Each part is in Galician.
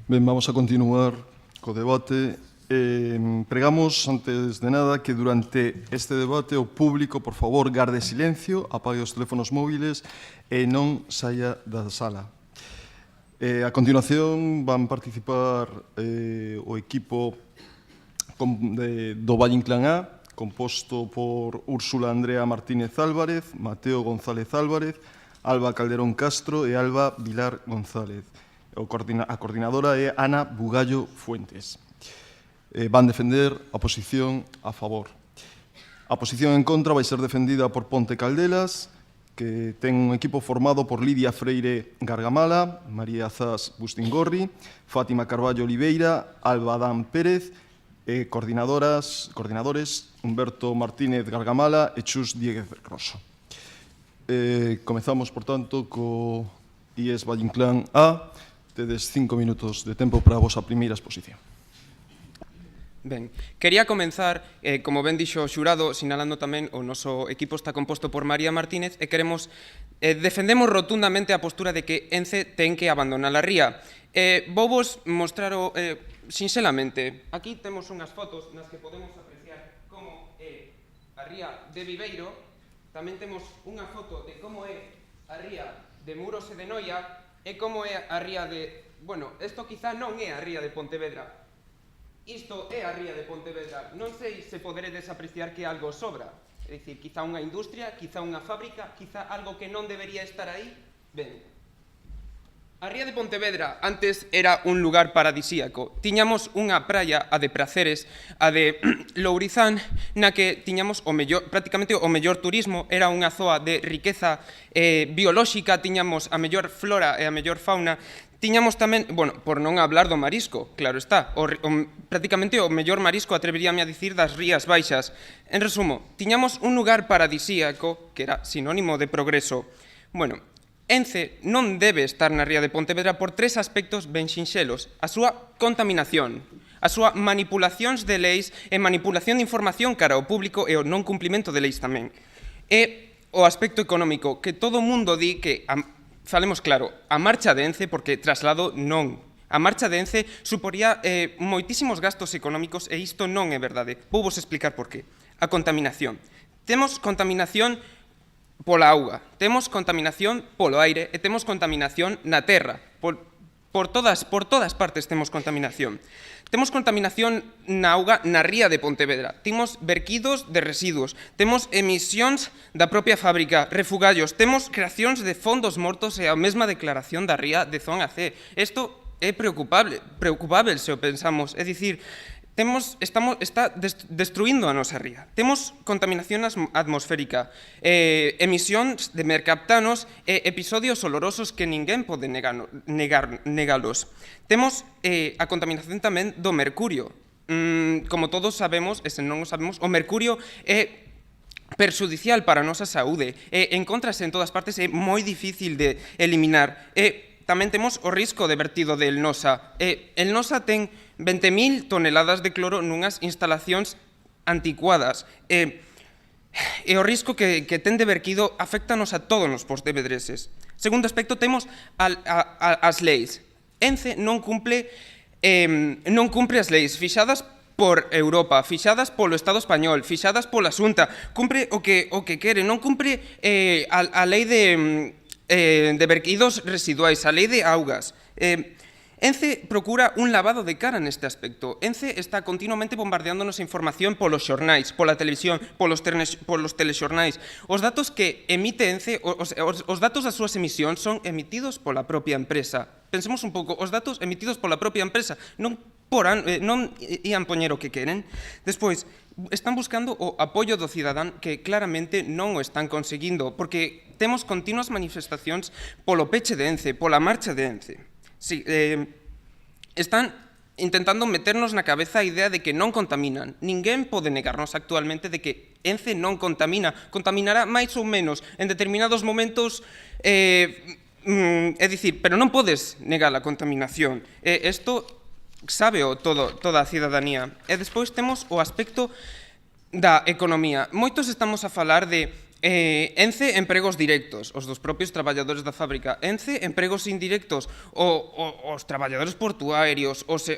Ben, vamos a continuar co debate. Pregamos, antes de nada, que durante este debate o público, por favor, garde silencio, apague os teléfonos móviles e non saia da sala. A continuación van participar o equipo do Valle Inclán A, composto por Úrsula Andrea Martínez Álvarez, Mateo González Álvarez, Alba Calderón Castro e Alba Vilar González. A coordinadora é Ana Bugallo Fuentes. Van defender a posición a favor. A posición en contra vai ser defendida por Ponte Caldelas, que ten un equipo formado por Lidia Freire Gargamala, María Zas Bustingorri, Fátima Carballo Oliveira, Alba Adán Pérez e coordinadores Humberto Martínez Gargamala e Chus Dieguez Rosso. Comezamos, por tanto, co IES Valle Inclán A. Tedes 5 minutos de tempo para a vosa primeira exposición. Ben, quería comenzar, como ben dixo o xurado, sinalando tamén o noso equipo está composto por María Martínez e defendemos rotundamente a postura de que ENCE ten que abandonar a ría. Vou vos mostrar sinxelamente. Aquí temos unhas fotos nas que podemos apreciar como é a ría de Viveiro. Tamén temos unha foto de como é a ría de Muros e de Noia e como é a ría de... Bueno, isto quizá non é a ría de Pontevedra. Isto é a ría de Pontevedra. Non sei se poderedes apreciar que algo sobra. É dicir, quizá unha industria, quizá unha fábrica, quizá algo que non debería estar aí. Ben, a ría de Pontevedra antes era un lugar paradisíaco. Tiñamos unha praia, a de Praceres, a de Lourizán, na que tiñamos prácticamente o mellor turismo, era unha zoa de riqueza biolóxica, tiñamos a mellor flora e a mellor fauna, tiñamos tamén, bueno, por non hablar do marisco, claro está, prácticamente o mellor marisco, atreveríame a dicir, das Rías Baixas. En resumo, tiñamos un lugar paradisíaco, que era sinónimo de progreso. Bueno, ENCE non debe estar na ría de Pontevedra por 3 aspectos ben sinxelos. A súa contaminación, a súa manipulacións de leis e manipulación de información cara ao público e o non cumplimento de leis tamén. E o aspecto económico, que todo o mundo di que, falemos claro, a marcha de ENCE, porque traslado non. A marcha de ENCE suporía moitísimos gastos económicos e isto non é verdade. Vou vos explicar por qué. A contaminación. Temos contaminación pola auga, temos contaminación polo aire e temos contaminación na terra. Por todas partes temos contaminación. Temos contaminación na auga na ría de Pontevedra. Temos verquidos de residuos. Temos emisións da propia fábrica, refugallos. Temos creacións de fondos mortos e a mesma declaración da ría de zona C. Isto é preocupable se o pensamos. É dicir, está destruindo a nosa ría. Temos contaminación atmosférica, emisións de mercaptanos e episodios olorosos que ninguén pode negalos. Temos a contaminación tamén do mercurio. Como todos sabemos, e se non o sabemos, o mercurio é perxudicial para a nosa saúde. Encontrase en todas partes, é moi difícil de eliminar. Tamén temos o risco de vertido de El Nosa. El Nosa ten 20.000 toneladas de cloro nunhas instalacións anticuadas. E o risco que ten de vertido afectanos a todos os pontevedreses. Segundo aspecto, temos as leis. ENCE non cumpre as leis fixadas por Europa, fixadas polo Estado español, fixadas pola Xunta. Cumpre o que quere, non cumpre a lei de verquidos residuais, a lei de augas. ENCE procura un lavado de cara neste aspecto. ENCE está continuamente bombardeándonos información polos xornais, pola televisión, polos telexornais. Os datos que emite ENCE, os datos das súas emisións son emitidos pola propia empresa. Pensemos un pouco, os datos emitidos pola propia empresa non ian poñer o que queren. Despois, están buscando o apoio do cidadán que claramente non o están conseguindo, porque temos continuas manifestacións polo peche de ENCE, pola marcha de ENCE. Sí, están intentando meternos na cabeza a idea de que non contaminan. Ninguén pode negarnos actualmente de que ENCE non contamina. Contaminará máis ou menos en determinados momentos, é dicir, pero non podes negar a contaminación. Isto sabe toda a cidadanía. E despois temos o aspecto da economía. Moitos estamos a falar de Ence, empregos directos, os dos propios traballadores da fábrica. Ence, empregos indirectos, os traballadores portuarios, os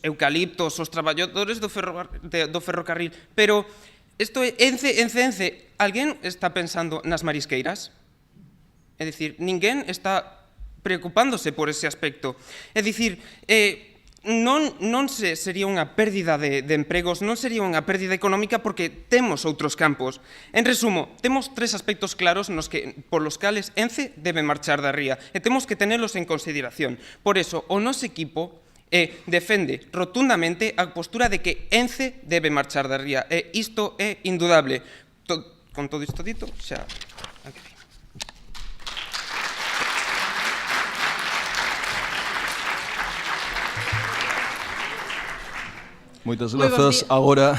eucaliptos, os traballadores do ferrocarril. Pero, isto é Ence. Alguén está pensando nas marisqueiras? É dicir, ninguén está preocupándose por ese aspecto. É dicir, non sería unha pérdida de empregos, non sería unha pérdida económica porque temos outros campos. En resumo, temos tres aspectos claros polos cales Ence debe marchar da ría e temos que tenelos en consideración. Por eso, o noso equipo defende rotundamente a postura de que Ence debe marchar da ría e isto é indudable. Con todo isto dito, xa acabei. Moitas grazas. Agora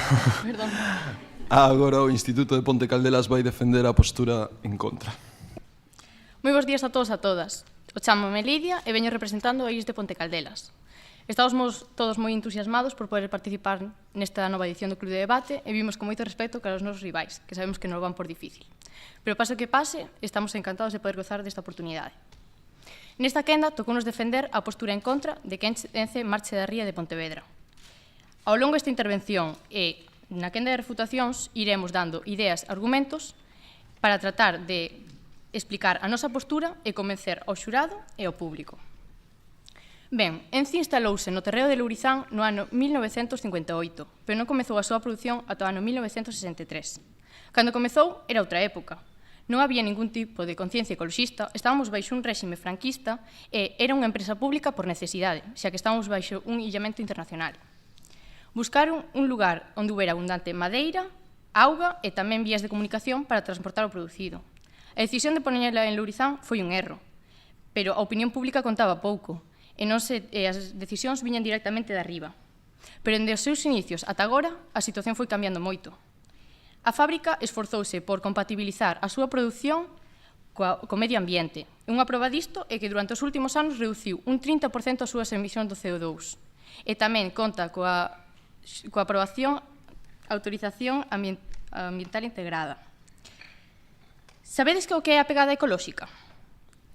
o Instituto de Ponte Caldelas vai defender a postura en contra. Moi bons días a todos e a todas. O chámome Lidia e veño representando a IS de Ponte Caldelas. Estamos todos moi entusiasmados por poder participar nesta nova edición do Club de Debate e vimos con moito respeto cara aos nosos rivais, que sabemos que nos van por difícil. Pero pase o que pase, estamos encantados de poder gozar desta oportunidade. Nesta quenda, tocounos defender a postura en contra de que Ence marche da ría de Pontevedra. Ao longo desta intervención e na quenda de refutacións iremos dando ideas, argumentos para tratar de explicar a nosa postura e convencer ao xurado e ao público. Ben, Ence instalouse no terreo de Lourizán no ano 1958, pero non comezou a súa produción ata o ano 1963. Cando comezou, era outra época. Non había ningún tipo de conciencia ecoloxista, estábamos baixo un réxime franquista e era unha empresa pública por necesidade, xa que estábamos baixo un illamento internacional. Buscaron un lugar onde houbera abundante madeira, auga e tamén vías de comunicación para transportar o producido. A decisión de poñela en Lourizán foi un erro, pero a opinión pública contaba pouco e as decisións viñan directamente de arriba. Pero dende os seus inicios ata agora, a situación foi cambiando moito. A fábrica esforzouse por compatibilizar a súa produción co medio ambiente. Unha proba disto é que durante os últimos anos reduciu un 30% as súas emisións do CO2 e tamén conta coa aprobación, autorización ambiental integrada. Sabedes que o que é a pegada ecolóxica?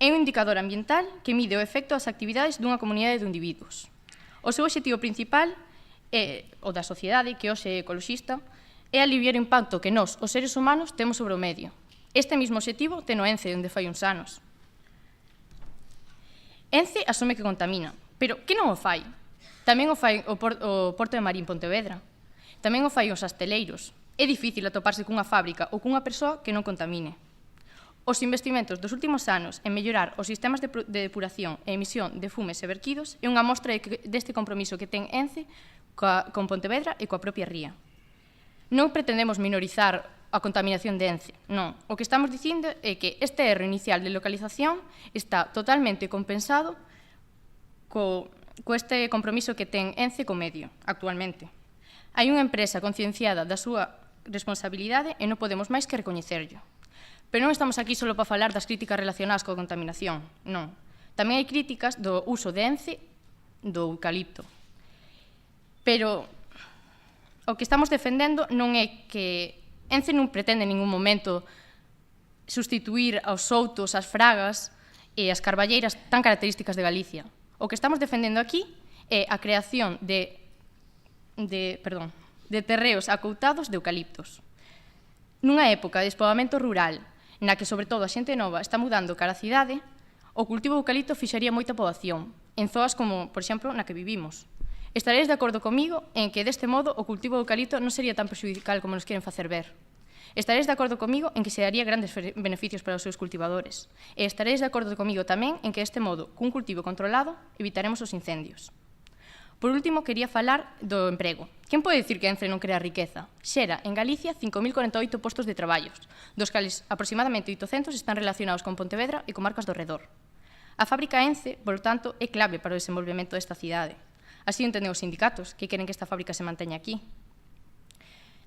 É un indicador ambiental que mide o efecto das actividades dunha comunidade de individuos. O seu obxectivo principal, o da sociedade, que hoxe é ecoloxista, é aliviar o impacto que nós, os seres humanos, temos sobre o medio. Este mesmo obxectivo ten o Ence, onde fai uns anos. Ence asume que contamina, pero que non o fai? Tamén o fai o Porto de Marín Pontevedra. Tamén o fai os asteleiros. É difícil atoparse cunha fábrica ou cunha persoa que non contamine. Os investimentos dos últimos anos en mellorar os sistemas de depuración e emisión de fumes e verquidos é unha mostra deste compromiso que ten Ence con Pontevedra e coa propia ría. Non pretendemos minorizar a contaminación de Ence, non. O que estamos dicindo é que este erro inicial de localización está totalmente compensado co este compromiso que ten Ence co medio, actualmente. Hai unha empresa concienciada da súa responsabilidade e non podemos máis que recoñecerlo. Pero non estamos aquí só para falar das críticas relacionadas coa contaminación, non. Tamén hai críticas do uso de Ence do eucalipto. Pero o que estamos defendendo non é que Ence non pretende en ningún momento sustituir aos soutos, as fragas e as carballeiras tan características de Galicia. O que estamos defendendo aquí é a creación de terreos acoutados de eucaliptos. Nunha época de despoboamento rural, na que, sobre todo, a xente nova está mudando cara á cidade, o cultivo de eucalipto fixaría moita poboación, en zoas como, por exemplo, na que vivimos. Estaréis de acordo comigo en que, deste modo, o cultivo de eucalipto non sería tan perxudical como nos queren facer ver. Estaréis de acordo comigo en que se daría grandes beneficios para os seus cultivadores. E estaréis de acordo comigo tamén en que, deste modo, cun cultivo controlado, evitaremos os incendios. Por último, quería falar do emprego. Quen pode dicir que Ence non crea riqueza? Xera, en Galicia, 5.048 postos de traballos, dos cales aproximadamente 800 están relacionados con Pontevedra e comarcas do redor. A fábrica Ence, por tanto, é clave para o desenvolvemento desta cidade. Así entenden os sindicatos, que queren que esta fábrica se manteña aquí.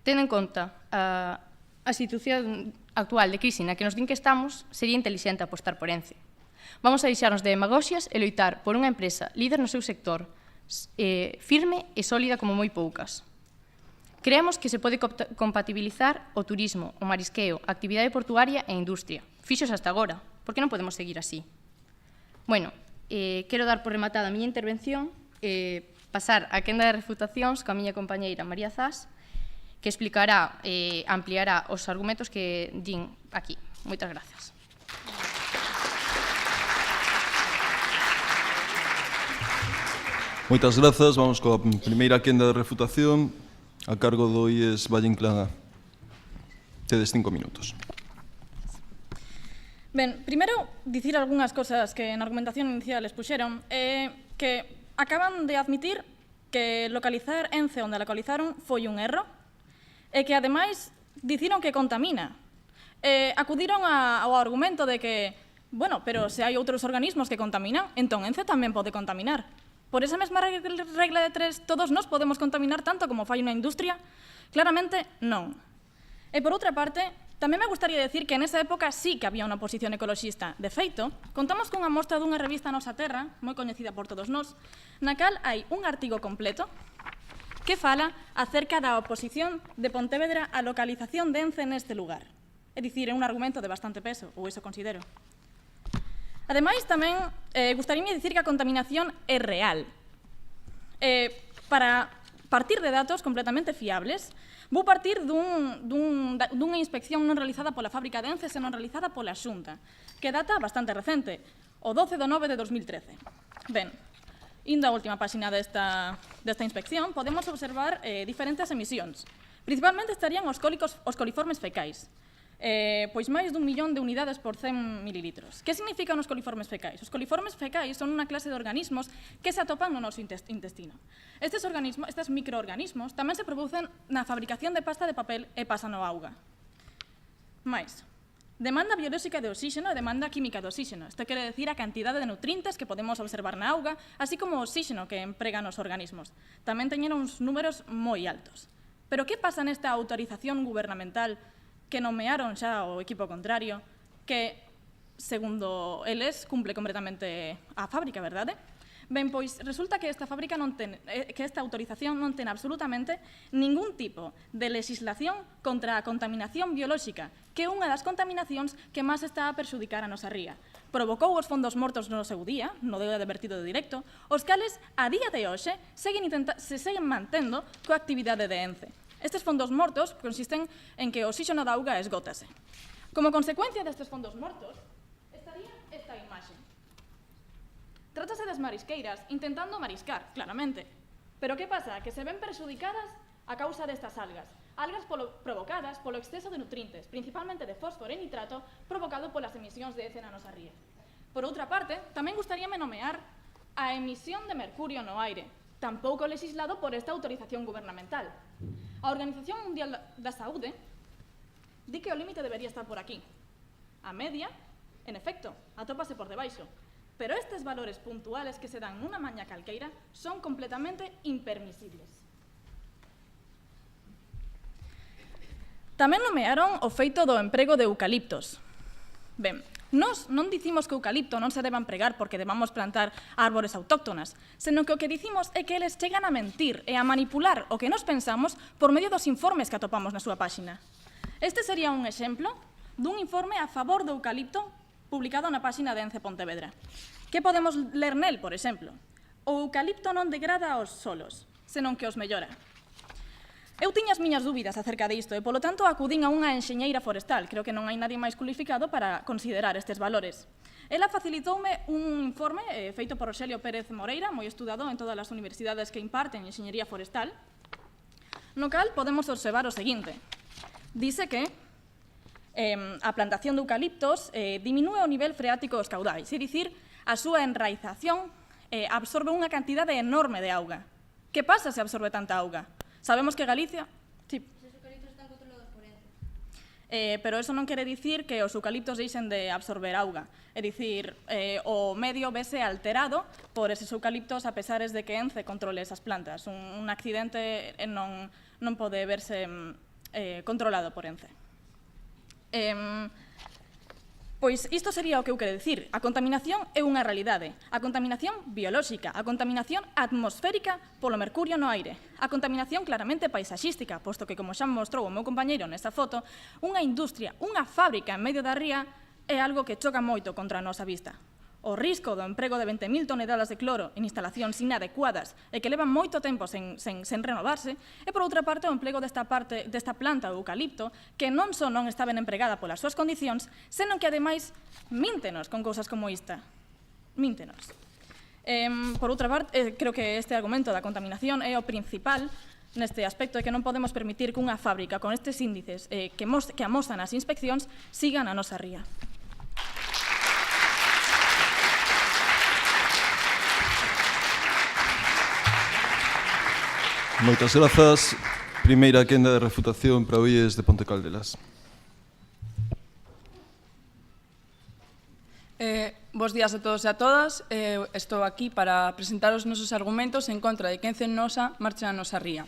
Tendo en conta a situación actual de crise na que nos din que estamos, sería intelixente apostar por Ence. Vamos a deixarnos de demagoxias e loitar por unha empresa líder no seu sector, firme e sólida como moi poucas. Creemos que se pode compatibilizar o turismo, o marisqueo, a actividade portuaria e a industria. Fixos hasta agora. Por que non podemos seguir así? Bueno, quero dar por rematada a miña intervención e pasar a quenda de refutacións coa miña compañeira María Zas, que explicará e ampliará os argumentos que din aquí. Moitas grazas. Moitas grazas. Vamos coa primeira quenda de refutación a cargo do IES Valle Inclán. Tedes 5 minutos. Ben, primeiro, dicir algunhas cosas que na argumentación inicial expuxeron, que acaban de admitir que localizar Ence onde localizaron foi un erro, e que, ademais, diciron que contamina. Acudiron ao argumento de que, bueno, pero se hai outros organismos que contaminan, entón Ence tamén pode contaminar. Por esa mesma regla de tres, todos nós podemos contaminar tanto como fai unha industria? Claramente, non. E, por outra parte, tamén me gustaría decir que nesa época sí que había unha oposición ecoloxista. De feito, contamos cunha mostra dunha revista Nosa Terra, moi coñecida por todos nós, na cal hai un artigo completo que fala acerca da oposición de Pontevedra á localización de Ence neste lugar. É dicir, é un argumento de bastante peso, ou iso considero. Ademais, tamén gustaríame dicir que a contaminación é real. Para partir de datos completamente fiables, vou partir dunha inspección non realizada pola fábrica de Ence, senón realizada pola Xunta, que data bastante recente, o 12 de 9 de 2013. Ben, indo á última páxina desta inspección, podemos observar diferentes emisións. Principalmente estarían os coliformes fecais, pois máis dun millón de unidades por 100 mililitros. Que significan os coliformes fecais? Os coliformes fecais son unha clase de organismos que se atopan no noso intestino. Estes microorganismos tamén se producen na fabricación de pasta de papel e pasan ao auga. Mais, demanda biolóxica de oxígeno e demanda química de oxígeno. Isto quere decir a cantidade de nutrientes que podemos observar na auga, así como o oxígeno que empregan os organismos. Tamén teñen uns números moi altos. Pero que pasa nesta autorización gubernamental que nomearon xa o equipo contrario, que, segundo eles, cumple completamente a fábrica, verdade? Ben, pois resulta que esta fábrica que esta autorización non ten absolutamente ningún tipo de legislación contra a contaminación biolóxica, que é unha das contaminacións que máis está a perxudicar a nosa ría. Provocou os fondos mortos no seu día, no día de vertido de directo, os cales, a día de hoxe, se seguen mantendo coa actividade de Ence. Estes fondos mortos consisten en que o oxígeno da auga esgótase. Como consecuencia destes fondos mortos, estaría esta imaxe. Trátase das marisqueiras intentando mariscar, claramente. Pero que pasa? Que se ven perxudicadas a causa destas algas. Algas provocadas polo exceso de nutrientes, principalmente de fósforo e nitrato, provocado polas emisións de Ence na nosa ría. Por outra parte, tamén gustaríame nomear a emisión de mercurio no aire, tampouco legislado por esta autorización gubernamental. A Organización Mundial da Saúde di que o límite debería estar por aquí. A media, en efecto, atópase por debaixo, pero estes valores puntuales que se dan nunha maña calqueira son completamente impermisibles. Tamén nomearon o feito do emprego de eucaliptos. Ben, nós non dicimos que o eucalipto non se deba empregar porque debamos plantar árbores autóctonas, senón que o que dicimos é que eles chegan a mentir e a manipular o que nos pensamos por medio dos informes que atopamos na súa páxina. Este sería un exemplo dun informe a favor do eucalipto publicado na páxina de Ence Pontevedra. Que podemos ler nel, por exemplo? O eucalipto non degrada os solos, senón que os mellora. Eu tiña as miñas dúbidas acerca disto e, polo tanto, acudín a unha enxeñeira forestal. Creo que non hai nadie máis cualificado para considerar estes valores. Ela facilitoume un informe feito por Roxelio Pérez Moreira, moi estudado en todas as universidades que imparten enxeñería forestal, no cal podemos observar o seguinte. Dice que a plantación de eucaliptos diminúe o nivel freático dos caudais, é dicir, a súa enraización absorbe unha cantidade enorme de auga. Que pasa se absorbe tanta auga? Sabemos que Galicia... Sí. Os eucaliptos están controlados por Ence. Pero eso non quere dicir que os eucaliptos deixen de absorber auga. É dicir, o medio vese alterado por eses eucaliptos a pesares de que Ence controle esas plantas. Un accidente non pode verse controlado por Ence. Pois isto sería o que eu quero dicir. A contaminación é unha realidade. A contaminación biolóxica, a contaminación atmosférica polo mercurio no aire. A contaminación claramente paisaxística, posto que, como xa mostrou o meu compañeiro nesta foto, unha industria, unha fábrica en medio da ría é algo que choca moito contra a nosa vista. O risco do emprego de 20.000 toneladas de cloro en instalacións inadecuadas e que levan moito tempo sen renovarse, e, por outra parte, o emprego desta planta de eucalipto que non só non está ben empregada polas súas condicións, senón que, ademais, míntenos con cousas como esta. Míntenos. Por outra parte, creo que este argumento da contaminación é o principal neste aspecto de que non podemos permitir que unha fábrica con estes índices que amosan as inspeccións sigan a nosa ría. Moitas grazas. Primeira quenda de refutación para o IES de Ponte Caldelas. Bos días a todos e a todas. Estou aquí para presentar os nosos argumentos en contra de que Ence Nosa marche a nosa ría.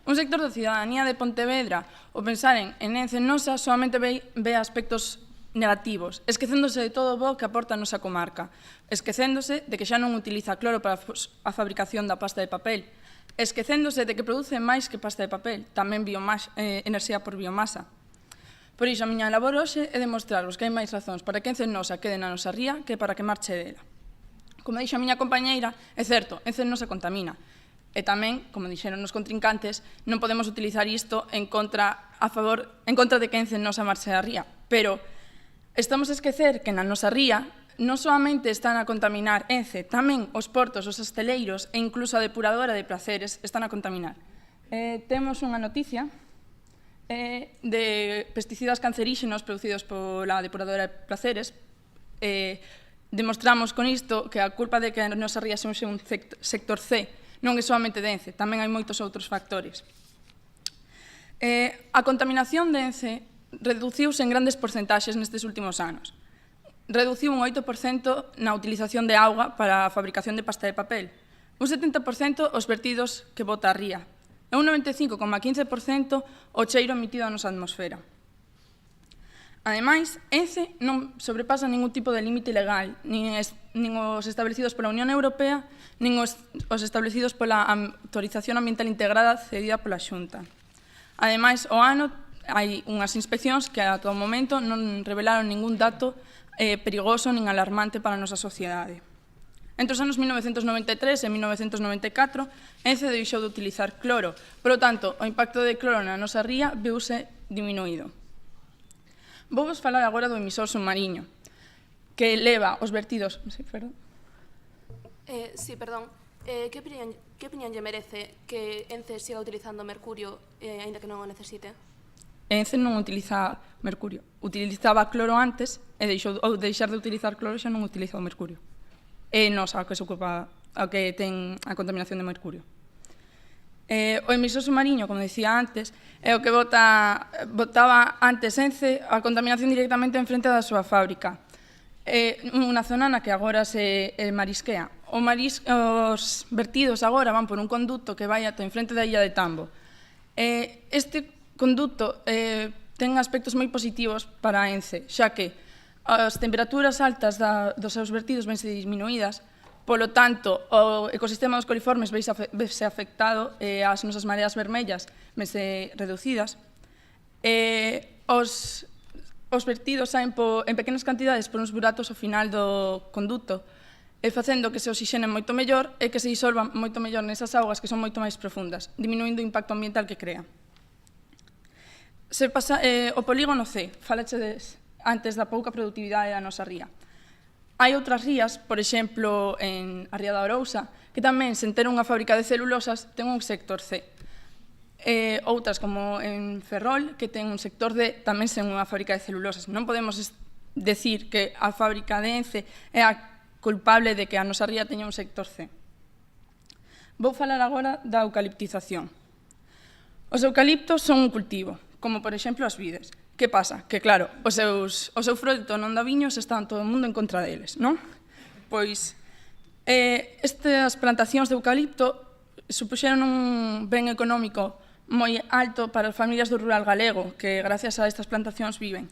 Un sector da cidadanía de Pontevedra, ao pensar en Ence Nosa, solamente ve aspectos negativos, esquecéndose de todo o bo que aporta a nosa comarca, esquecéndose de que xa non utiliza cloro para a fabricación da pasta de papel, esquecéndose de que produce máis que pasta de papel, tamén enerxía por biomasa. Por iso, a miña labor hoxe é demostrarvos que hai máis razóns para que Ence Nosa quede na nosa ría que para que marche dela. Como dixo a miña compañeira, é certo, Ence Nosa contamina. E tamén, como dixeron os contrincantes, non podemos utilizar isto en contra de que Ence Nosa marche da ría. Pero estamos a esquecer que na nosa ría non solamente están a contaminar Ence, tamén os portos, os hosteleiros e incluso a depuradora de Praceres están a contaminar. Temos unha noticia de pesticidas canceríxenos producidos pola depuradora de Praceres. Demostramos con isto que a culpa de que a nosa ría sexa un sector C non é solamente de Ence, tamén hai moitos outros factores. A contaminación de Ence reduciuse en grandes porcentaxes nestes últimos anos. Reduciu un 8% na utilización de auga para a fabricación de pasta de papel, un 70% os vertidos que bota a ría, e un 95,15% o cheiro emitido a nosa atmosfera. Ademais, Ence non sobrepasa ningún tipo de límite legal, nin os establecidos pola Unión Europea, nin os establecidos pola autorización ambiental integrada cedida pola Xunta. Ademais, ao ano hai unhas inspeccións que ata o momento non revelaron ningún dato perigoso nin alarmante para a nosa sociedade. Entre os anos 1993 e 1994, Ence deixou de utilizar cloro. Por lo tanto, o impacto de cloro na nosa ría viuse diminuído. Vou vos falar agora do emisor submarino, que leva os vertidos... Sí, perdón. Que opinión lle merece que Ence siga utilizando mercurio, aínda que non o necesite? Ence non utiliza mercurio. Utilizaba cloro antes e ao deixar de utilizar cloro xa non utiliza o mercurio. É nosa a que se ocupa, a que ten a contaminación de mercurio. O emisor submarino, como decía antes, é o que botaba antes Ence a contaminación directamente en frente da súa fábrica. É unha zona na que agora se marisquea. Os vertidos agora van por un conducto que vai ata en frente da illa de Tambo. Este conducto ten aspectos moi positivos para Ence, xa que as temperaturas altas dos seus vertidos vense disminuídas, polo tanto, o ecosistema dos coliformes vese afectado, as nosas mareas vermellas vense reducidas, os vertidos saen en pequenas cantidades por uns buratos ao final do conducto, facendo que se oxixenen moito mellor e que se disolvan moito mellor nesas augas que son moito máis profundas, diminuindo o impacto ambiental que crea. O polígono C, falachedes antes da pouca productividade da nosa ría. Hai outras rías, por exemplo, en a ría da Arousa, que tamén, sen ter unha fábrica de celulosas, ten un sector C. Outras, como en Ferrol, que ten un sector D, tamén sen unha fábrica de celulosas. Non podemos decir que a fábrica de Ence é a culpable de que a nosa ría teña un sector C. Vou falar agora da eucaliptización. Os eucaliptos son un cultivo, como, por exemplo, as vides. Que pasa? Que, claro, o seu froito non dá viños e está todo o mundo en contra deles, non? Pois, estas plantacións de eucalipto supuxeron un ben económico moi alto para as familias do rural galego, que gracias a estas plantacións viven.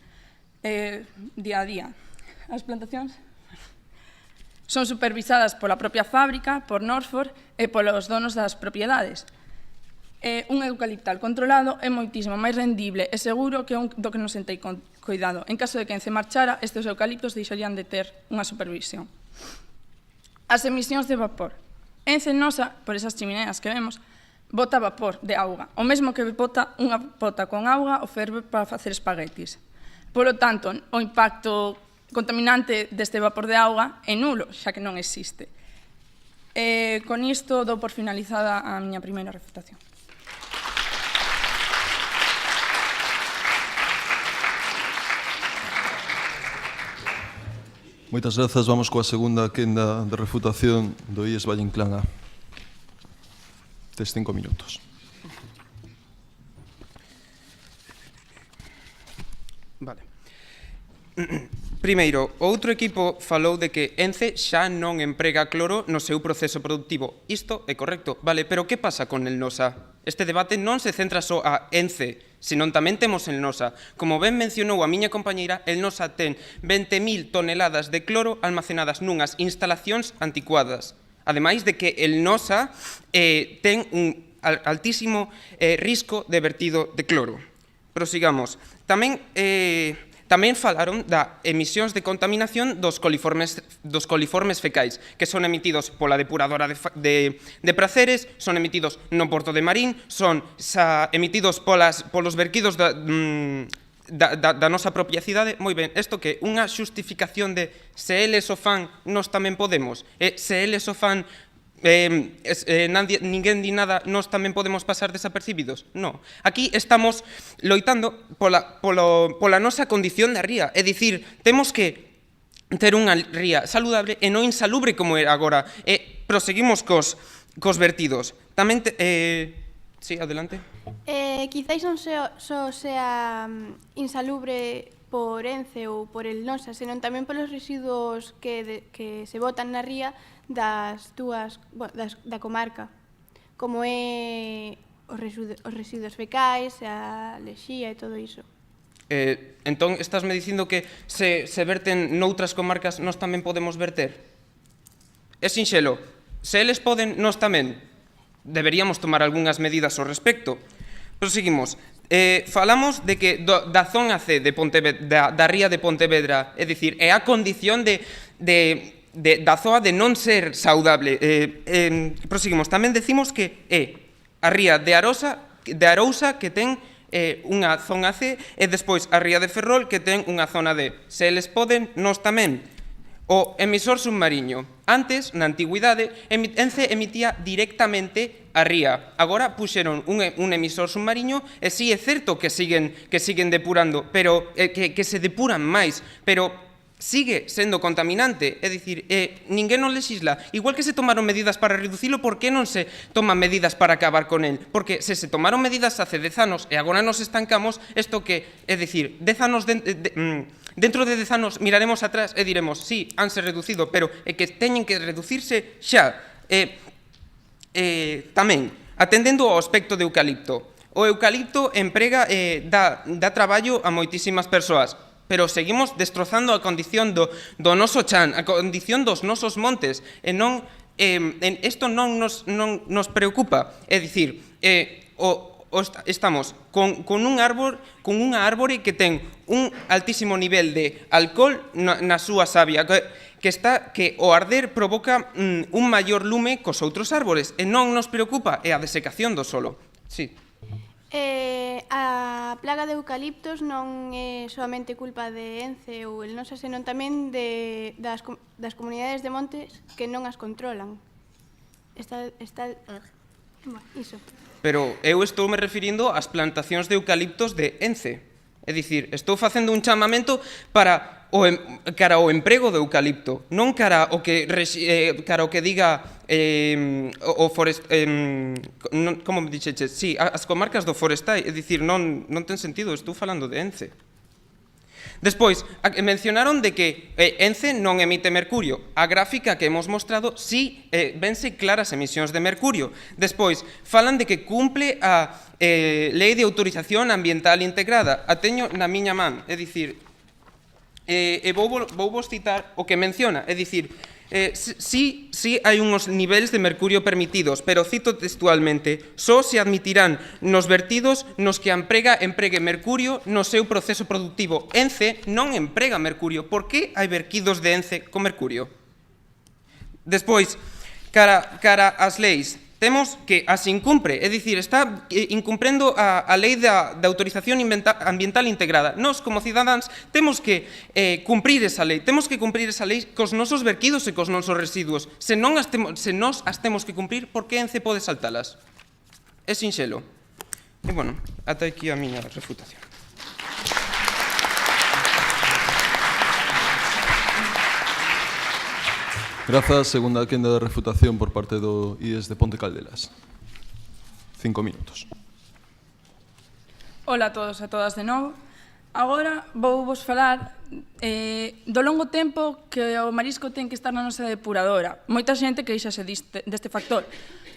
día a día. As plantacións son supervisadas pola propia fábrica, por Norfolk e polos donos das propiedades. Un eucaliptal controlado é moitísimo máis rendible e seguro que un do que non sentei cuidado. En caso de que Ence marchara, estes eucaliptos deixarían de ter unha supervisión. As emisións de vapor. Ence Nosa, por esas chimineas que vemos, bota vapor de auga, o mesmo que bota unha pota con auga ou ferve para facer espaguetis. Polo tanto, o impacto contaminante deste vapor de auga é nulo, xa que non existe. Con isto dou por finalizada a miña primeira refutación. Moitas grazas. Vamos coa segunda quenda de refutación do IES Valle Inclán A. Tes 5 minutos. Vale. Primeiro, o outro equipo falou de que Ence xa non emprega cloro no seu proceso productivo. Isto é correcto, vale, pero que pasa con el Nosa? Este debate non se centra só a Ence, senón tamén temos el Nosa. Como ben mencionou a miña compañeira, el Nosa ten 20.000 toneladas de cloro almacenadas nunhas instalacións anticuadas. Ademais de que el Nosa ten un altísimo risco de vertido de cloro. Prosigamos. Tamén falaron da emisións de contaminación dos coliformes fecais, que son emitidos pola depuradora de praceres, son emitidos no Porto de Marín, son emitidos polos verquidos da nosa propia cidade. Moi ben, isto que unha xustificación de se eles o fan, nós tamén podemos, se eles o fan, ninguén di nada, nós tamén podemos pasar desapercibidos? Non. Aquí estamos loitando pola nosa condición de ría. É dicir, temos que ter unha ría saludable e non insalubre como é agora. Proseguimos cos vertidos. Tamén... Sí, adelante. Quizáis non só sea insalubre por Ence ou por el Nosa, senón tamén polos residuos que se botan na ría da comarca, como é os residuos fecais, a lexía e todo iso. Entón, estásme dicindo que se verten noutras comarcas, nós tamén podemos verter? É sinxelo. Se eles poden, nós tamén. Deberíamos tomar algunhas medidas ao respecto. Proseguimos. Falamos de que da zona C da ría de Pontevedra, é dicir, é a condición da zoa de non ser saudable. Proseguimos. Tamén decimos que é a ría de Arousa que ten unha zona C e despois a ría de Ferrol que ten unha zona D. Se eles poden, nós tamén. O emisor submarino. Antes, na antigüidade, Ence emitía directamente a ría. Agora puxeron un emisor submarino e sí é certo que siguen depurando, pero que se depuran máis, pero sigue sendo contaminante. É dicir, ninguén non lexisla. Igual que se tomaron medidas para reducilo, por que non se toman medidas para acabar con el? Porque se tomaron medidas hace 10 anos e agora nos estancamos, isto que, é dicir, 10 anos dentro de 10 anos miraremos atrás e diremos, sí, hanse reducido, pero é que teñen que reducirse xa. Tamén, atendendo ao aspecto de eucalipto. O eucalipto emprega, dá traballo a moitísimas persoas, pero seguimos destrozando a condición do noso chan, a condición dos nosos montes, e non, isto non nos preocupa. É dicir, estamos con unha árbore que ten un altísimo nivel de alcohol na súa savia, que o arder provoca un maior lume cos outros árbores, e non nos preocupa, é a desecación do solo. Sí. A plaga de eucaliptos non é solamente culpa de Ence ou el Nosa, senón tamén das comunidades de montes que non as controlan. Iso. Pero eu estou me refirindo ás plantacións de eucaliptos de Ence. É dicir, estou facendo un chamamento cara ao emprego do eucalipto, non cara ao que diga como me dixeches, sí, as comarcas do forestal, é dicir, non ten sentido, estou falando de Ence. Despois, mencionaron de que Ence non emite mercurio. A gráfica que hemos mostrado sí vense claras emisións de mercurio. Despois, falan de que cumple a Lei de Autorización Ambiental Integrada. A teño na miña man, é dicir, e vos citar o que menciona, é dicir, sí hai uns niveles de mercurio permitidos, pero cito textualmente, só se admitirán nos vertidos nos que a emprega empregue mercurio no seu proceso productivo. Ence non emprega mercurio. Por que hai vertidos de Ence con mercurio? Despois, cara ás leis, temos que as incumpre, é dicir, está incumprendo a lei da autorización ambiental integrada. Nós, como cidadáns, temos que cumprir esa lei, cos nosos verquidos e cos nosos residuos. Se nós as temos que cumprir, por que Ence pode saltalas? É sinxelo. E, bueno, ata aquí a miña refutación. Grazas. Segunda quenda de refutación por parte do IES de Ponte Caldelas. 5 minutos. Ola a todos e a todas de novo. Agora vou vos falar do longo tempo que o marisco ten que estar na nosa depuradora. Moita xente queixase deste factor,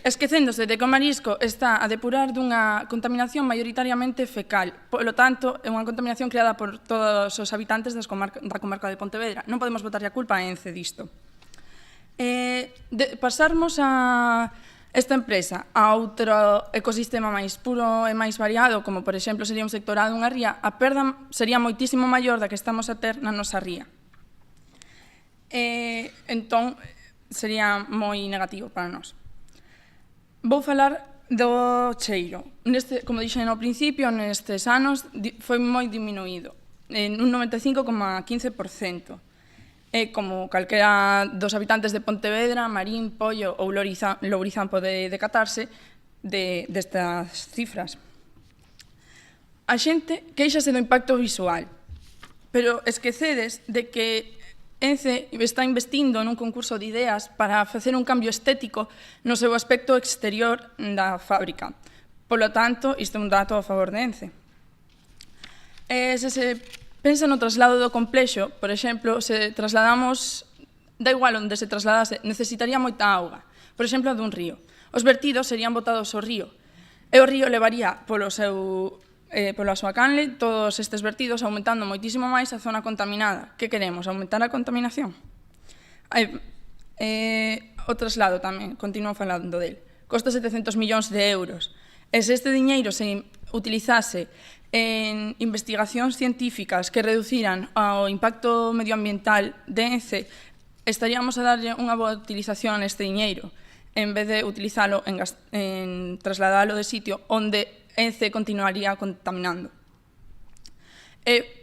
esquecéndose de que o marisco está a depurar dunha contaminación maioritariamente fecal. Polo tanto, é unha contaminación creada por todos os habitantes da comarca de Pontevedra. Non podemos botarlle a culpa a Ence disto. Pasarmos a esta empresa a outro ecosistema máis puro e máis variado, como por exemplo sería un sectorado dunha ría, a perda sería moitísimo maior da que estamos a ter na nosa ría. Entón, sería moi negativo para nós. Vou falar do cheiro. Como dixen ao principio, nestes anos foi moi diminuído, en un 95,15%. Como calquera dos habitantes de Pontevedra, Marín, Pollo ou Lourizán pode decatarse destas cifras. A xente queixase do impacto visual, pero esquecedes de que Ence está investindo nun concurso de ideas para facer un cambio estético no seu aspecto exterior da fábrica. Polo tanto, isto é un dato a favor de Ence. Se se pensa no traslado do complexo, por exemplo, se trasladamos, da igual onde se trasladase, necesitaría moita auga, por exemplo, a dun río. Os vertidos serían botados ao río, e o río levaría pola súa canle todos estes vertidos, aumentando moitísimo máis a zona contaminada. Que queremos? Aumentar a contaminación? O traslado tamén, continuo falando del. Costa 700 millóns de euros. E se este diñeiro se utilizase en investigacións científicas que reduciran o impacto medioambiental de Ence, estaríamos a darlle unha boa utilización a este diñeiro, en vez de utilizalo en trasladalo de sitio onde Ence continuaría contaminando.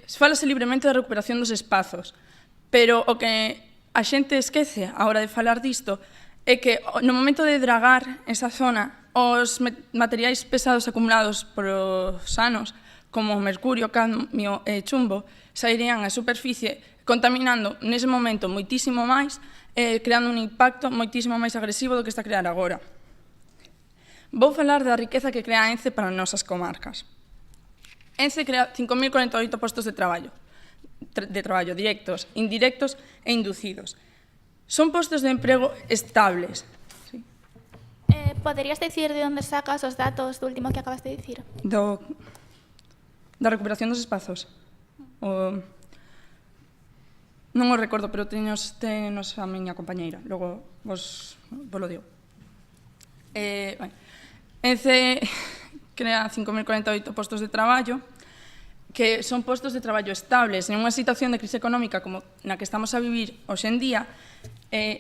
Fálase libremente da recuperación dos espazos, pero o que a xente esquece a hora de falar disto é que no momento de dragar esa zona, os materiais pesados acumulados polos anos, como mercurio, cadmio e chumbo, sairían á superficie contaminando nese momento moitísimo máis, creando un impacto moitísimo máis agresivo do que está a crear agora. Vou falar da riqueza que crea Ence para as nosas comarcas. Ence crea 5.048 postos de traballo directos, indirectos e inducidos. Son postos de emprego estables. ¿Poderías decir de onde sacas os datos do último que acabas de dicir? Da recuperación dos espazos. Non o recordo, pero tenos a miña compañeira. Logo vos lo digo. Ence crea 5.048 postos de traballo, que son postos de traballo estables. En unha situación de crise económica como na que estamos a vivir hoxe en día,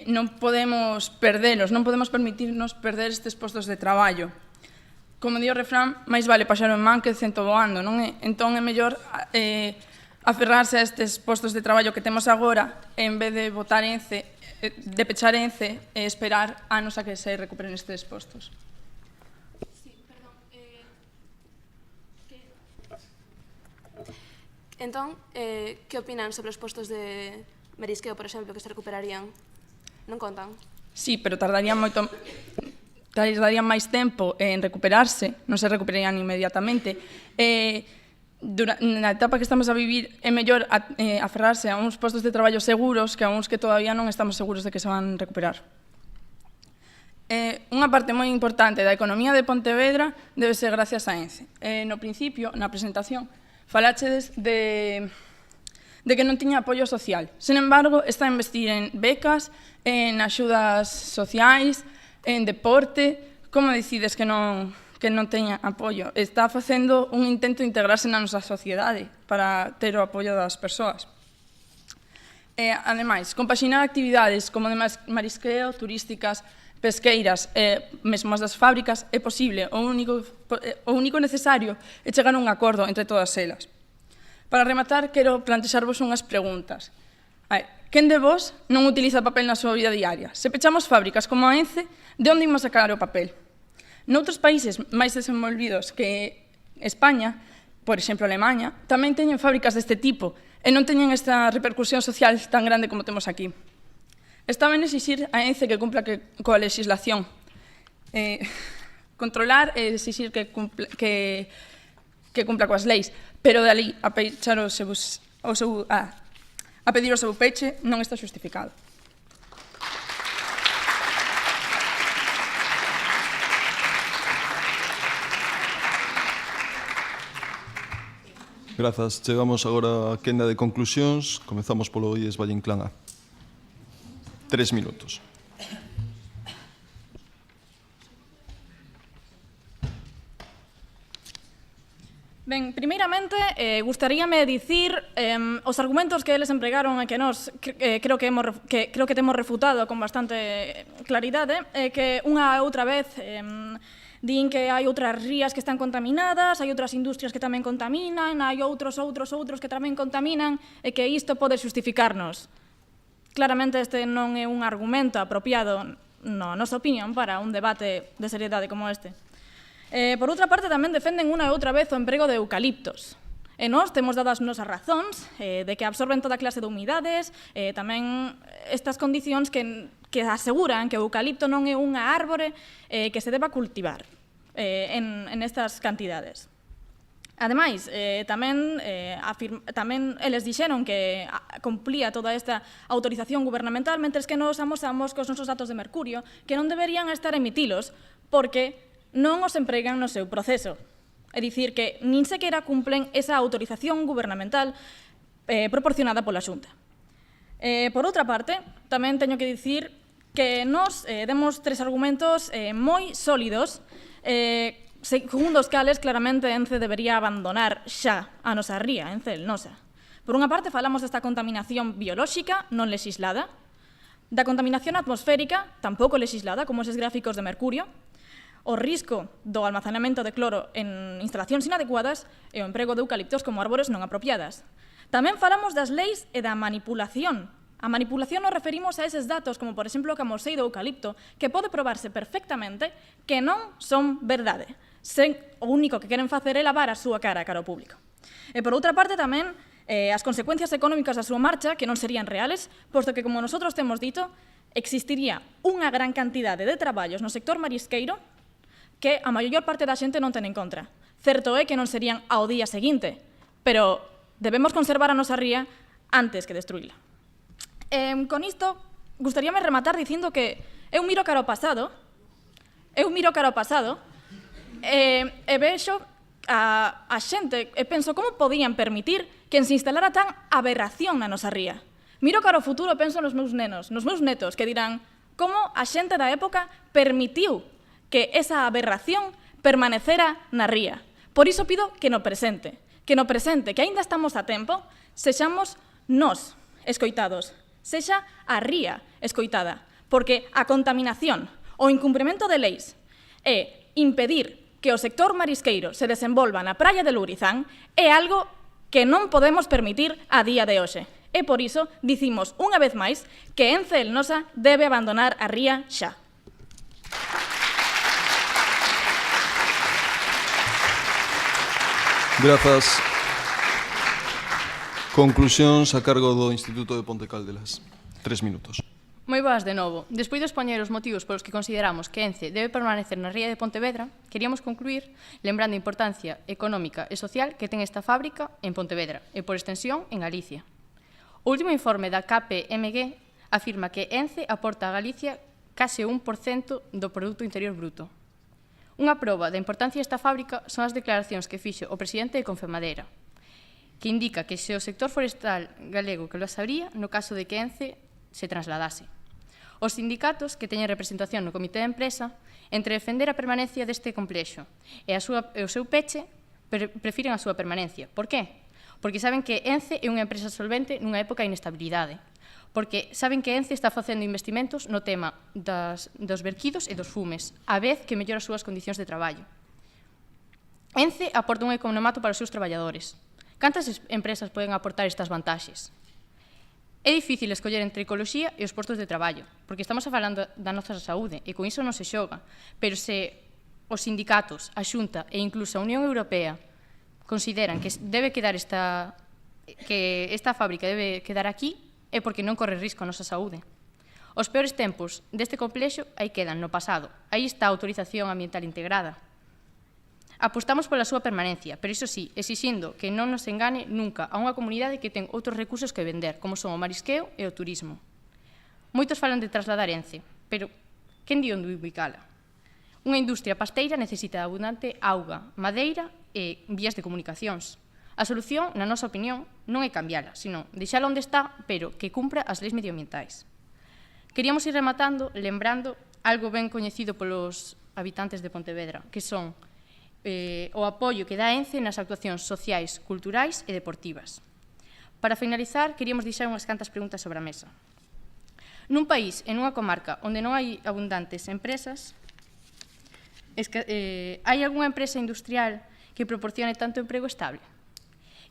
non podemos perdelos, non podemos permitirnos perder estes postos de traballo. Como di o refrán, máis vale paxaro en man que cento voando, non é? Entón é mellor aferrarse a estes postos de traballo que temos agora en vez de botar Ence, de pechar Ence e esperar anos a que se recuperen estes postos. Entón, que opinan sobre os postos de marisqueo, por exemplo, que se recuperarían? Non contan? Sí, pero tardarían máis tempo en recuperarse, non se recuperarían inmediatamente. Na etapa que estamos a vivir é mellor aferrarse a uns postos de traballo seguros que a uns que todavía non estamos seguros de que se van recuperar. Unha parte moi importante da economía de Pontevedra debe ser gracias a Ence. No principio, na presentación, faláchedes de que non tiña apoio social. Sen embargo, está a investir en becas, en axudas sociais, en deporte. Como decides que non teña apoio? Está facendo un intento de integrarse na nosa sociedade para ter o apoio das persoas. Ademais, compaxinar actividades como de marisqueo, turísticas, pesqueiras, mesmo as das fábricas, é posible. O único necesario é chegar a un acordo entre todas elas. Para rematar, quero plantexarvos unhas preguntas. Quen de vos non utiliza papel na súa vida diaria? Se pechamos fábricas como a ENCE, de onde imos sacar o papel? Noutros países máis desenvolvidos que España, por exemplo, Alemanha, tamén teñen fábricas deste tipo e non teñen esta repercusión social tan grande como temos aquí. Está ben exixir a ENCE que cumpla coa legislación. Controlar e exixir que cumpla coas leis, pero dali a pedir o seu peche non está xustificado. Grazas. Chegamos agora á quenda de conclusións. Comezamos polo IES Valle Inclán A. 3 minutos. Ben, primeiramente, gustaríame dicir os argumentos que eles empregaron e que nós creo que temos refutado con bastante claridade, que unha e outra vez din que hai outras rías que están contaminadas, hai outras industrias que tamén contaminan, hai outros que tamén contaminan, e que isto pode justificarnos. Claramente este non é un argumento apropiado, na nosa opinión, para un debate de seriedade como este. Por outra parte, tamén defenden unha e outra vez o emprego de eucaliptos. E nós temos dadas nosas razóns de que absorben toda clase de humidades, tamén estas condicións que aseguran que o eucalipto non é unha árbore que se deba cultivar en estas cantidades. Ademais, tamén eles dixeron que cumplía toda esta autorización gubernamental, mentres que nos amosamos cos nosos datos de mercurio que non deberían estar emitilos porque non os empregan no seu proceso. É dicir, que nin sequera cumplen esa autorización gubernamental proporcionada pola Xunta. Por outra parte, tamén teño que dicir que nos demos 3 argumentos moi sólidos, segundo os cales claramente ENCE debería abandonar xa a nosa ría, ENCE el Nosa. Por unha parte, falamos desta contaminación biolóxica non lexislada, da contaminación atmosférica, tampouco lexislada, como eses gráficos de mercurio, o risco do almacenamento de cloro en instalacións inadecuadas e o emprego de eucaliptos como árbores non apropiadas. Tamén falamos das leis e da manipulación. A manipulación nos referimos a eses datos, como por exemplo o camosei do eucalipto, que pode probarse perfectamente que non son verdade. O único que queren facer é lavar a súa cara ao público. E por outra parte tamén as consecuencias económicas da súa marcha, que non serían reales, posto que, como nosotros temos dito, existiría unha gran cantidade de traballos no sector marisqueiro que a maior parte da xente non ten en contra. Certo é que non serían ao día seguinte, pero debemos conservar a nosa ría antes que destruíla. Con isto, gustaríame rematar dicindo que eu miro cara ao pasado, e vexo a xente e penso como podían permitir que se instalara tan aberración na nosa ría. Miro cara ao futuro e penso nos meus netos, que dirán como a xente da época permitiu que esa aberración permanecera na ría. Por iso pido que no presente, que aínda estamos a tempo, sexamos nós escoitados, sexa a ría escoitada, porque a contaminación, o incumprimento de leis e impedir que o sector marisqueiro se desenvolva na praia de Lourizán é algo que non podemos permitir a día de hoxe. E por iso dicimos unha vez máis que ENCE el Nosa debe abandonar a ría xa. Grazas. Conclusións a cargo do Instituto de Ponte Caldelas. 3 minutos. Moi boas de novo. Despois de expoñer os motivos polos que consideramos que ENCE debe permanecer na ría de Pontevedra, queríamos concluir lembrando a importancia económica e social que ten esta fábrica en Pontevedra e, por extensión, en Galicia. O último informe da KPMG afirma que ENCE aporta a Galicia case 1% do Produto Interior Bruto. Unha proba da importancia desta fábrica son as declaracións que fixo o presidente de Confemadeira. que indica que se o sector forestal galego que lo sabría no caso de que Ence se trasladase. Os sindicatos que teñen representación no comité de empresa, entre defender a permanencia deste complexo e o seu peche, prefiren a súa permanencia. Por qué? Porque saben que Ence é unha empresa solvente nunha época de inestabilidade. Porque saben que Ence está facendo investimentos no tema dos verquidos e dos fumes, a vez que mellora as súas condicións de traballo. Ence aporta un economato para os seus traballadores. Cantas empresas poden aportar estas vantaxes? É difícil escoller entre ecoloxía e os postos de traballo, porque estamos falando da nosa saúde e con iso non se xoga. Pero se os sindicatos, a Xunta e incluso a Unión Europea consideran que esta fábrica debe quedar aquí, é porque non corre risco a nosa saúde. Os peores tempos deste complexo aí quedan no pasado. Aí está a autorización ambiental integrada. Apostamos pola súa permanencia, pero iso sí, exixindo que non nos engane nunca a unha comunidade que ten outros recursos que vender, como son o marisqueo e o turismo. Moitos falan de trasladar Ence, pero quen di onde ubicala? Unha industria pasteira necesita abundante auga, madeira e vías de comunicacións. A solución, na nosa opinión, non é cambiala, sino deixala onde está, pero que cumpra as leis medioambientais. Queríamos ir rematando, lembrando algo ben coñecido polos habitantes de Pontevedra, que son o apoio que dá Ence nas actuacións sociais, culturais e deportivas. Para finalizar, queríamos deixar unhas cantas preguntas sobre a mesa. Nun país e nunha comarca onde non hai abundantes empresas, hai algunha empresa industrial que proporcione tanto emprego estable?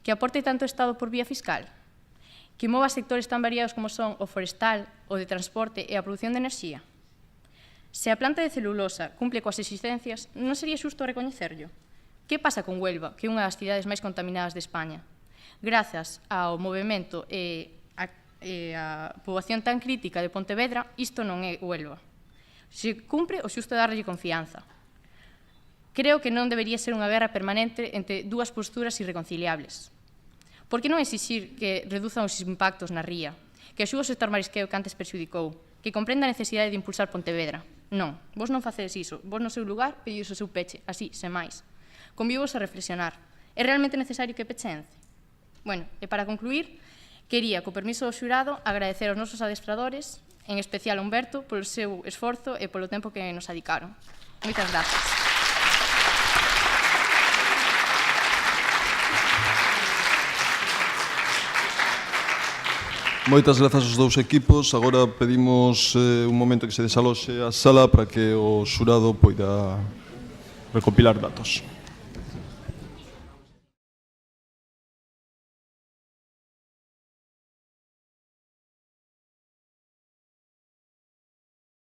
Que aporte tanto Estado por vía fiscal? Que mova sectores tan variados como son o forestal, o de transporte e a produción de enerxía? Se a planta de celulosa cumple coas exigencias, non sería xusto recoñecerlo? Que pasa con Huelva, que é unha das cidades máis contaminadas de España? Grazas ao movimento e a poboación tan crítica de Pontevedra, isto non é Huelva. Se cumpre, o xusto é darlle confianza. Creo que non debería ser unha guerra permanente entre dúas posturas irreconciliables. Por que non exixir que reduzan os impactos na ría, que axude o sector marisqueo que antes perxudicou, que comprenda a necesidade de impulsar Pontevedra? Non, vos non facedes iso, vos no seu lugar pedides o seu peche, así, sen máis. Convívos a reflexionar. É realmente necesario que peche Ence? Bueno, e para concluir, quería, co permiso do xurado, agradecer aos nosos adestradores, en especial a Humberto, polo seu esforzo e polo tempo que nos adicaron. Moitas grazas. Moitas grazas aos dous equipos. Agora pedimos un momento que se desaloxe a sala para que o xurado poida recopilar datos.